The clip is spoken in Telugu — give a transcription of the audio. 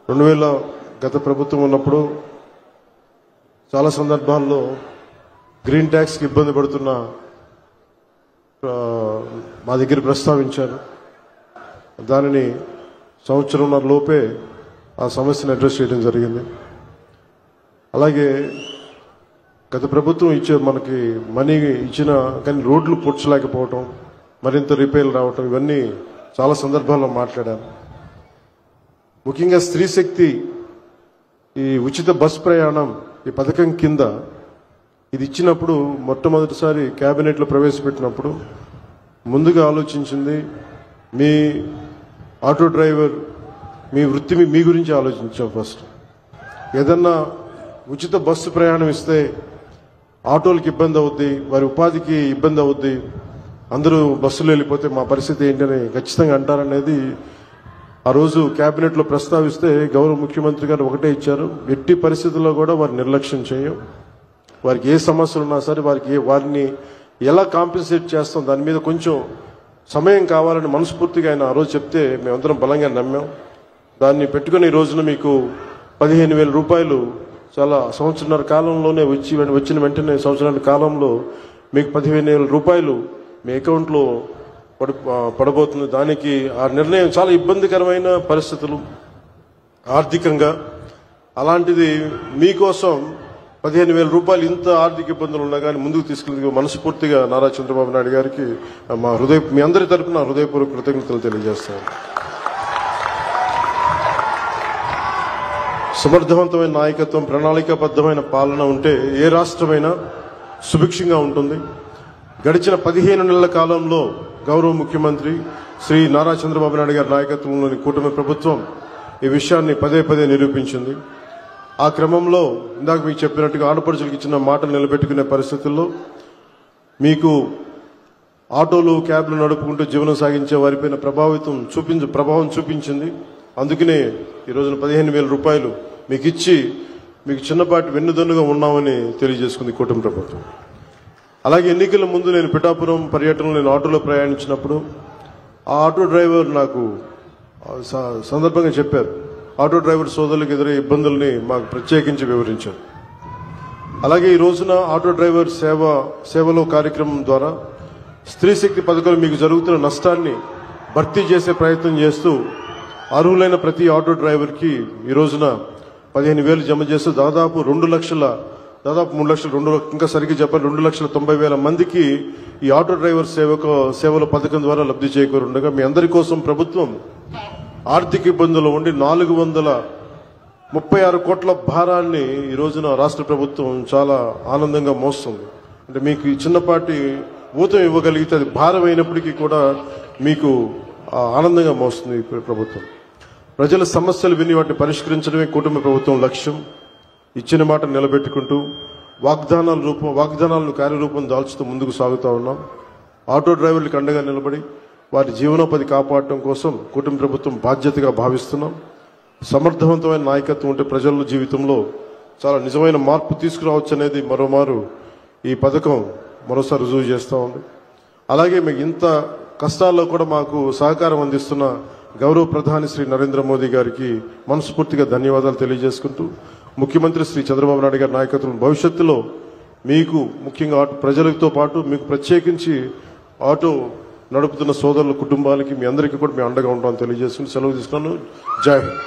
2000 గత ప్రభుత్వం ఉన్నప్పుడు చాలా సందర్భాల్లో గ్రీన్ ట్యాక్స్కి ఇబ్బంది పడుతున్న మా దగ్గర ప్రస్తావించారు. దానిని సంవత్సరంన్నర లోపే ఆ సమస్యను అడ్రస్ చేయడం జరిగింది. అలాగే గత ప్రభుత్వం మనకి మనీ ఇచ్చిన కానీ రోడ్లు పూడ్చలేకపోవటం, మరింత రిపేర్లు రావటం, ఇవన్నీ చాలా సందర్భాల్లో మాట్లాడాను. ముఖ్యంగా స్త్రీ శక్తి ఈ ఉచిత బస్ ప్రయాణం ఈ పథకం కింద ఇది ఇచ్చినప్పుడు మొట్టమొదటిసారి క్యాబినెట్లో ప్రవేశపెట్టినప్పుడు ముందుగా ఆలోచించింది మీ ఆటో డ్రైవర్ మీ వృత్తి మీ గురించి ఆలోచించాం. ఫస్ట్ ఏదన్నా ఉచిత బస్సు ప్రయాణం ఇస్తే ఆటోలకు ఇబ్బంది అవుద్ది, వారి ఉపాధికి ఇబ్బంది అవుద్ది, అందరూ బస్సులో వెళ్ళిపోతే మా పరిస్థితి ఏంటని ఖచ్చితంగా అంటారనేది ఆ రోజు క్యాబినెట్లో ప్రస్తావిస్తే గౌరవ ముఖ్యమంత్రి గారు ఒకటే ఇచ్చారు, ఎట్టి పరిస్థితుల్లో కూడా వారిని నిర్లక్ష్యం చేయం, వారికి ఏ సమస్యలు ఉన్నా సరే వారిని ఎలా కాంపెన్సేట్ చేస్తాం దాని మీద కొంచెం సమయం కావాలని మనస్ఫూర్తిగా ఆయన ఆ రోజు చెప్తే మేమందరం బలంగా నమ్మాం. దాన్ని పెట్టుకుని ఈ రోజున మీకు 15,000 రూపాయలు చాలా సంవత్సరాల కాలంలోనే వచ్చిన వెంటనే సంవత్సరాల కాలంలో మీకు 15,000 రూపాయలు మీ అకౌంట్లో పడబోతుంది. దానికి ఆ నిర్ణయం చాలా ఇబ్బందికరమైన పరిస్థితులు ఆర్థికంగా, అలాంటిది మీకోసం 15,000 రూపాయలు ఇంత ఆర్థిక ఇబ్బందులు ఉన్నా కానీ ముందుకు తీసుకెళ్ళి మనస్ఫూర్తిగా నారా చంద్రబాబు నాయుడు గారికి మీ అందరి తరఫున హృదయపూర్వక కృతజ్ఞతలు తెలియజేస్తాను. సమర్థవంతమైన నాయకత్వం, ప్రణాళికాబద్ధమైన పాలన ఉంటే ఏ రాష్ట్రమైనా సుభిక్షంగా ఉంటుంది. గడిచిన 15 నెలల కాలంలో గౌరవ ముఖ్యమంత్రి శ్రీ నారా చంద్రబాబు నాయుడు గారి నాయకత్వంలోని కూటమి ప్రభుత్వం ఈ విషయాన్ని పదే పదే నిరూపించింది. ఆ క్రమంలో ఇందాక మీకు చెప్పినట్టుగా ఆడపడుచులకు ఇచ్చిన మాటలు నిలబెట్టుకునే పరిస్థితుల్లో మీకు ఆటోలు క్యాబ్లు నడుపుకుంటూ జీవనం సాగించే వారిపైన ప్రభావం చూపించింది. అందుకనే ఈ రోజున 15,000 రూపాయలు మీకు ఇచ్చి మీకు చిన్నపాటి వెన్నుదన్నుగా ఉన్నామని తెలియజేసుకుంది కూటమి ప్రభుత్వం. అలాగే ఎన్నికల ముందు నేను పిఠాపురం పర్యటనలో నేను ఆటోలో ప్రయాణించినప్పుడు ఆ ఆటో డ్రైవర్ నాకు సందర్భంగా చెప్పారు, ఆటో డ్రైవర్ సోదరులకు ఎదురయ్యే ఇబ్బందుల్ని మాకు ప్రత్యేకించి వివరించారు. అలాగే ఈ రోజున ఆటో డ్రైవర్ సేవలో కార్యక్రమం ద్వారా స్త్రీ శక్తి పథకాలు మీకు జరుగుతున్న నష్టాన్ని భర్తీ చేసే ప్రయత్నం చేస్తూ అర్హులైన ప్రతి ఆటో డ్రైవర్కి ఈ రోజున 15,000 జమ చేస్తూ దాదాపు 3 లక్షల ఇంకా సరిగ్గా చెప్పాలి 2,90,000 మందికి ఈ ఆటో డ్రైవర్ సేవల పథకం ద్వారా లబ్ధి చేకూరుండగా మీ అందరి కోసం ప్రభుత్వం ఆర్థిక ఇబ్బందులు ఉండి 436 కోట్ల భారాన్ని ఈ రోజున రాష్ట్ర ప్రభుత్వం చాలా ఆనందంగా మోస్తుంది. అంటే మీకు ఈ చిన్నపాటి ఊతం ఇవ్వగలిగితే అది భారం అయినప్పటికీ కూడా మీకు ఆనందంగా మోస్తుంది ఈ ప్రభుత్వం. ప్రజల సమస్యలు విని వాటిని పరిష్కరించడమే కూటమి ప్రభుత్వం లక్ష్యం. ఇచ్చిన మాట నిలబెట్టుకుంటూ వాగ్దానాలను కార్యరూపం దాల్చుతూ ముందుకు సాగుతూ ఉన్నాం. ఆటో డ్రైవర్లకు అండగా నిలబడి వారి జీవనోపాధి కాపాడటం కోసం కూటమి ప్రభుత్వం బాధ్యతగా భావిస్తున్నాం. సమర్థవంతమైన నాయకత్వం ఉంటే ప్రజల జీవితంలో చాలా నిజమైన మార్పు తీసుకురావచ్చు అనేది మరోమారు ఈ పథకం మరోసారి రుజువు చేస్తూ ఉంది. అలాగే మీకు ఇంత కష్టాల్లో కూడా మాకు సహకారం అందిస్తున్న గౌరవ ప్రధాని శ్రీ నరేంద్ర మోదీ గారికి మనస్ఫూర్తిగా ధన్యవాదాలు తెలియజేసుకుంటూ ముఖ్యమంత్రి శ్రీ చంద్రబాబు నాయుడు గారి నాయకత్వం భవిష్యత్తులో మీకు ముఖ్యంగా ప్రజలతో పాటు మీకు ప్రత్యేకించి ఆటో నడుపుతున్న సోదరుల కుటుంబాలకి మీ అందరికీ కూడా మేము అండగా ఉంటామని తెలియజేసుకుని సెలవు తీసుకున్నాను. జై హింద్.